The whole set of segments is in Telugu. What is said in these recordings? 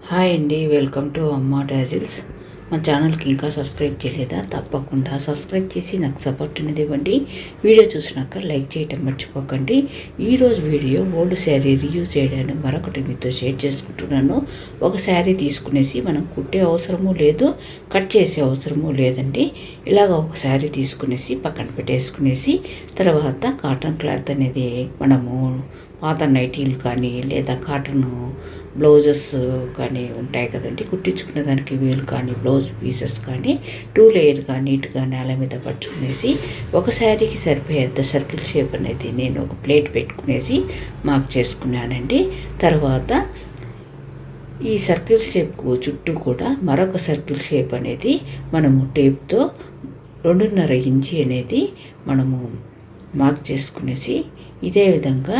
హాయ్ అండి, వెల్కమ్ టు అమ్మ డాజిల్స్. మా ఛానల్కి ఇంకా సబ్స్క్రైబ్ చేయలేదా? తప్పకుండా సబ్స్క్రైబ్ చేసి నాకు సపోర్ట్ అనేది ఇవ్వండి. వీడియో చూసినాక లైక్ చేయటం మర్చిపోకండి. ఈరోజు వీడియో ఓల్డ్ శారీ రీయూజ్ చేయడాన్ని మరొకటి మీతో షేర్ చేసుకుంటున్నాను. ఒక శారీ తీసుకునేసి మనం కుట్టే అవసరము లేదు, కట్ చేసే అవసరము లేదండి. ఇలాగ ఒక శారీ తీసుకునేసి పక్కన పెట్టేసుకునేసి తర్వాత కాటన్ క్లాత్ అనేది మనము పాత నైటీలు కానీ లేదా కాటన్ బ్లౌజెస్ కానీ ఉంటాయి కదండి, కుట్టించుకునే దానికి వీలు కానీ బ్లౌజ్ పీసెస్ కానీ 2 లేయర్గా నీట్గా నేల మీద పరుచుకునేసి ఒక శారీకి సరిపోయేంత సర్కిల్ షేప్ అనేది నేను ఒక ప్లేట్ పెట్టుకునేసి మార్క్ చేసుకున్నానండి. తర్వాత ఈ సర్కిల్ షేప్కు చుట్టూ కూడా మరొక సర్కిల్ షేప్ అనేది మనము టేప్తో 2.5 ఇంచి అనేది మనము మార్క్ చేసుకునేసి ఇదే విధంగా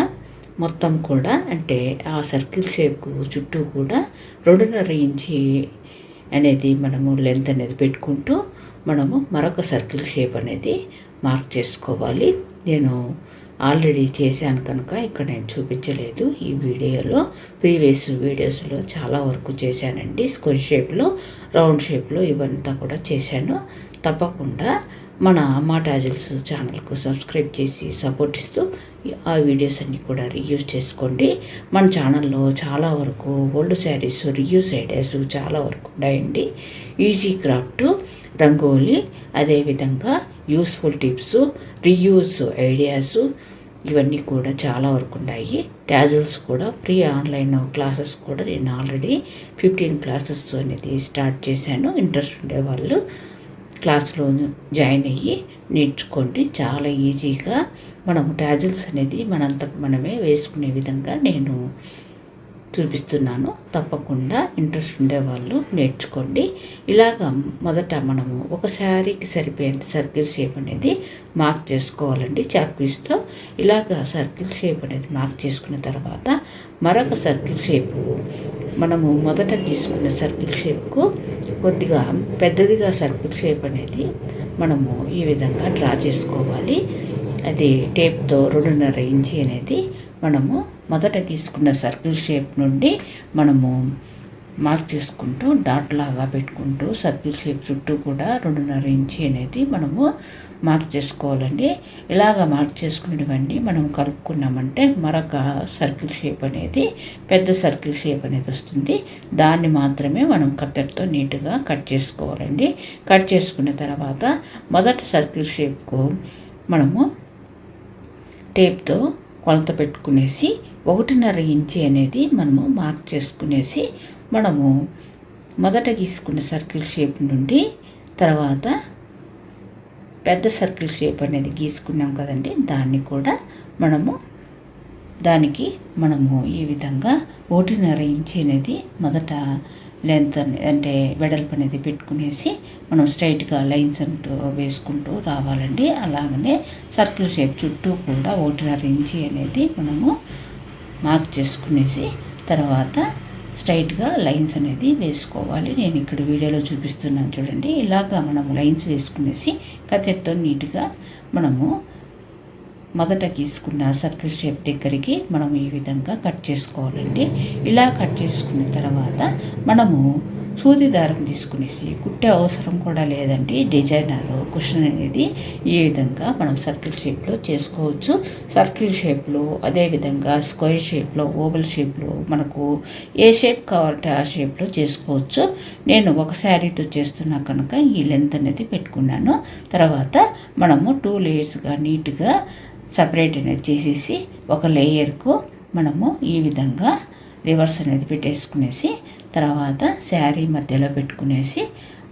మొత్తం కూడా అంటే ఆ సర్కిల్ షేప్కు చుట్టూ కూడా 2.5 ఇంచి అనేది మనము లెంత్ అనేది పెట్టుకుంటూ మనము మరొక సర్కిల్ షేప్ అనేది మార్క్ చేసుకోవాలి. నేను ఆల్రెడీ చేశాను కనుక ఇక్కడ నేను చూపించలేదు. ఈ వీడియోలో ప్రీవియస్ వీడియోస్లో చాలా వరకు చేశానండి. స్క్వేర్ షేప్లో, రౌండ్ షేప్లో ఇవంతా కూడా చేశాను. తప్పకుండా మన అమ్మ డాజిల్స్ ఛానల్కు సబ్స్క్రైబ్ చేసి సపోర్ట్ ఇస్తూ ఆ వీడియోస్ అన్నీ కూడా రీయూజ్ చేసుకోండి. మన ఛానల్లో చాలా వరకు ఓల్డ్ శారీస్ రీయూజ్ ఐడియాస్ చాలా వరకు ఉన్నాయండి. ఈజీ క్రాఫ్ట్, రంగోలీ, అదేవిధంగా యూస్ఫుల్ టిప్స్, రీయూజ్ ఐడియాస్ ఇవన్నీ కూడా చాలా వరకు ఉన్నాయి. డాజిల్స్ కూడా ఫ్రీ ఆన్లైన్ క్లాసెస్ కూడా నేను ఆల్రెడీ 15 క్లాసెస్ అనేది స్టార్ట్ చేశాను. ఇంట్రెస్ట్ ఉండేవాళ్ళు క్లాస్లో జాయిన్ అయ్యి నేర్చుకోండి. చాలా ఈజీగా మనము డాజిల్స్ అనేది మనంతకు మనమే వేసుకునే విధంగా నేను చూపిస్తున్నాను. తప్పకుండా ఇంట్రెస్ట్ ఉండేవాళ్ళు నేర్చుకోండి. ఇలాగ మొదట మనము ఒక శారీకి సరిపోయేంత సర్కిల్ షేప్ అనేది మార్క్ చేసుకోవాలండి చాక్పీస్తో. ఇలాగ సర్కిల్ షేప్ అనేది మార్క్ చేసుకున్న తర్వాత మరొక సర్కిల్ షేపు మనము మొదట తీసుకున్న సర్కిల్ షేప్కు కొద్దిగా పెద్దదిగా సర్కిల్ షేప్ అనేది మనము ఈ విధంగా డ్రా చేసుకోవాలి. అది టేప్తో 2.5 ఇంచి అనేది మనము మొదట తీసుకున్న సర్కిల్ షేప్ నుండి మనము మార్క్ చేసుకుంటూ డాట్ లాగా పెట్టుకుంటూ సర్కిల్ షేప్ చుట్టూ కూడా 2.5 ఇంచి అనేది మనము మార్క్ చేసుకోవాలండి. ఇలాగ మార్క్ చేసుకునేవన్నీ మనం కలుపుకున్నామంటే మరొక సర్కిల్ షేప్ అనేది పెద్ద సర్కిల్ షేప్ అనేది వస్తుంది. దాన్ని మాత్రమే మనం కత్తెరతో నీట్గా కట్ చేసుకోవాలండి. కట్ చేసుకున్న తర్వాత మొదటి సర్కిల్ షేప్కు మనము టేప్తో కొలత పెట్టుకునేసి 1.5 ఇంచి అనేది మనము మార్క్ చేసుకునేసి మనము మొదట గీసుకున్న సర్కిల్ షేప్ నుండి తర్వాత పెద్ద సర్కిల్ షేప్ అనేది గీసుకున్నాం కదండి, దాన్ని కూడా దానికి మనము ఈ విధంగా 1.5 ఇంచి అనేది మొదట లెంత్ అంటే వెడల్పు అనేది పెట్టుకునేసి మనం స్ట్రైట్గా లైన్స్ అంటూ వేసుకుంటూ రావాలండి. అలాగనే సర్కిల్ షేప్ చుట్టూ కూడా 1.5 ఇంచి అనేది మనము మార్క్ చేసుకునేసి తర్వాత స్ట్రైట్గా లైన్స్ అనేది వేసుకోవాలి. నేను ఇక్కడ వీడియోలో చూపిస్తున్నాను చూడండి. ఇలాగా మనము లైన్స్ వేసుకునేసి కత్తెరతో నీట్గా మనము మొదట గీసుకున్న సర్కిల్ షేప్ దగ్గరికి మనం ఈ విధంగా కట్ చేసుకోవాలండి. ఇలా కట్ చేసుకున్న తర్వాత మనము సూది దారం తీసుకునేసి కుట్టే అవసరం కూడా లేదండి. డిజైనర్ కుషన్ అనేది ఈ విధంగా మనం సర్కిల్ షేప్లో చేసుకోవచ్చు. సర్కిల్ షేప్లో అదేవిధంగా స్క్వేర్ షేప్లో, ఓవల్ షేప్లో మనకు ఏ షేప్ కావాలంటే ఆ షేప్లో చేసుకోవచ్చు. నేను ఒక శారీతో చేస్తున్నా కనుక ఈ లెంత్ అనేది పెట్టుకున్నాను. తర్వాత మనము 2 లేయర్స్గా నీట్గా సపరేట్ అనేది చేసేసి ఒక లేయర్కు మనము ఈ విధంగా రివర్స్ అనేది పెట్టేసుకునేసి తర్వాత శారీ మధ్యలో పెట్టుకునేసి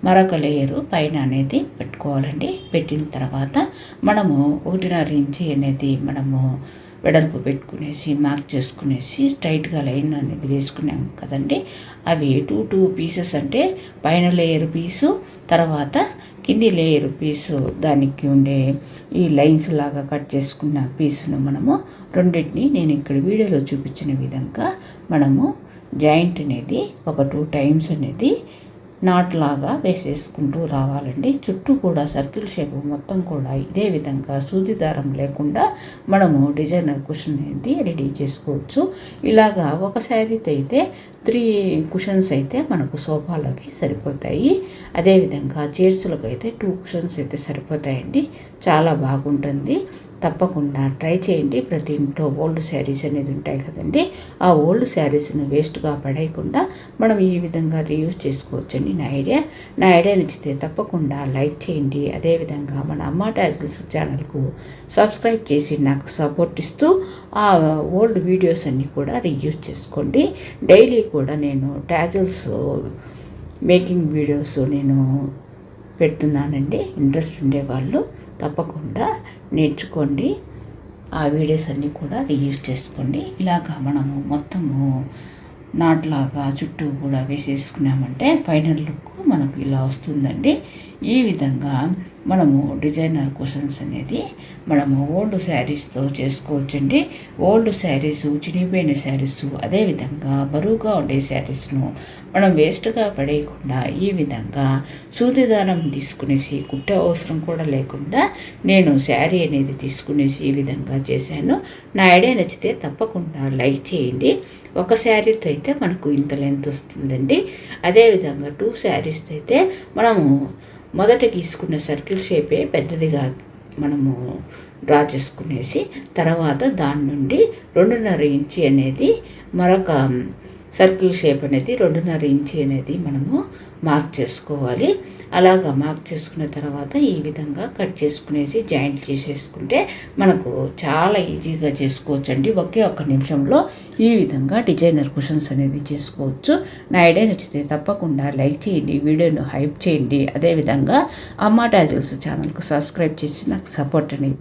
మరొక లేయరు పైన అనేది పెట్టుకోవాలండి. పెట్టిన తర్వాత మనము 1.5 ఇంచి అనేది మనము వెడల్పు పెట్టుకునేసి మార్క్ చేసుకునేసి స్ట్రైట్గా లైన్ అనేది వేసుకున్నాం కదండి. అవి 2 పీసెస్ అంటే పైన లేయర్ పీసు తర్వాత కింది లేయర్ పీసు దానికి ఉండే ఈ లైన్స్ లాగా కట్ చేసుకున్న పీసును మనము రెండింటిని నేను ఇక్కడ వీడియోలో చూపించిన విధంగా మనము జాయింట్ అనేది ఒక 2 టైమ్స్ అనేది నాట్లాగా వేసేసుకుంటూ రావాలండి. చుట్టూ కూడా సర్కిల్ షేప్ మొత్తం కూడా ఇదే విధంగా సూది దారం లేకుండా మనము డిజైనర్ కుషన్ అనేది రెడీ చేసుకోవచ్చు. ఇలాగా ఒక శారీతో అయితే 3 కుషన్స్ అయితే మనకు సోఫాలకి సరిపోతాయి. అదేవిధంగా చైర్స్లకు అయితే 2 కుషన్స్ అయితే సరిపోతాయండి. చాలా బాగుంటుంది. తప్పకుండా ట్రై చేయండి. ప్రతి ఇంట్లో ఓల్డ్ శారీస్ అనేది ఉంటాయి కదండి, ఆ ఓల్డ్ శారీస్ను వేస్ట్గా పడేయకుండా మనం ఈ విధంగా రీయూజ్ చేసుకోవచ్చండి. నా ఐడియా నచ్చితే తప్పకుండా లైక్ చేయండి. అదేవిధంగా మన అమ్మ టాజిల్స్ ఛానల్కు సబ్స్క్రైబ్ చేసి నాకు సపోర్ట్ ఇస్తూ ఆ ఓల్డ్ వీడియోస్ అన్నీ కూడా రీయూజ్ చేసుకోండి. డైలీ కూడా నేను టాజిల్స్ మేకింగ్ వీడియోస్ నేను పెడుతున్నానండి. ఇంట్రెస్ట్ ఉండేవాళ్ళు తప్పకుండా నేర్చుకోండి. ఆ వీడియోస్ అన్నీ కూడా రీయూజ్ చేసుకోండి. ఇలాగా మనము మొత్తము నాట్లాగా చుట్టూ కూడా వేసేసుకున్నామంటే ఫైనల్ లుక్ మనకు ఇలా వస్తుందండి. ఈ విధంగా మనము డిజైనర్ కుషన్స్ అనేది మనము ఓల్డ్ శారీస్తో చేసుకోవచ్చండి. ఓల్డ్ శారీస్, చినిగిపోయిన శారీస్, అదేవిధంగా బరువుగా ఉండే శారీస్ను మనం వేస్ట్గా పడేయకుండా ఈ విధంగా సూది దారం తీసుకునేసి కుట్టే అవసరం కూడా లేకుండా నేను శారీ అనేది తీసుకునేసి ఈ విధంగా చేశాను. నా ఐడియా నచ్చితే తప్పకుండా లైక్ చేయండి. ఒక శారీతో అయితే మనకు ఇంత లెంత్ వస్తుందండి. అదేవిధంగా 2 శారీస్తో అయితే మనము మొదట గీసుకున్న సర్కిల్ షేపే పెద్దదిగా మనము డ్రా చేసుకునేసి తర్వాత దాని నుండి 2.5 ఇంచి అనేది మరొక సర్కిల్ షేప్ అనేది 2.5 ఇంచి అనేది మనము మార్క్ చేసుకోవాలి. అలాగా మార్క్ చేసుకున్న తర్వాత ఈ విధంగా కట్ చేసుకునేసి జాయింట్ చేసేసుకుంటే మనకు చాలా ఈజీగా చేసుకోవచ్చు అండి. ఒకే ఒక్క నిమిషంలో ఈ విధంగా డిజైనర్ కుషన్స్ అనేది చేసుకోవచ్చు. నా ఐడియా నచ్చితే తప్పకుండా లైక్ చేయండి, వీడియోను హైప్ చేయండి. అదేవిధంగా అమ్మ టాజిల్స్ ఛానల్కు సబ్స్క్రైబ్ చేసి నాకు సపోర్ట్ అనేది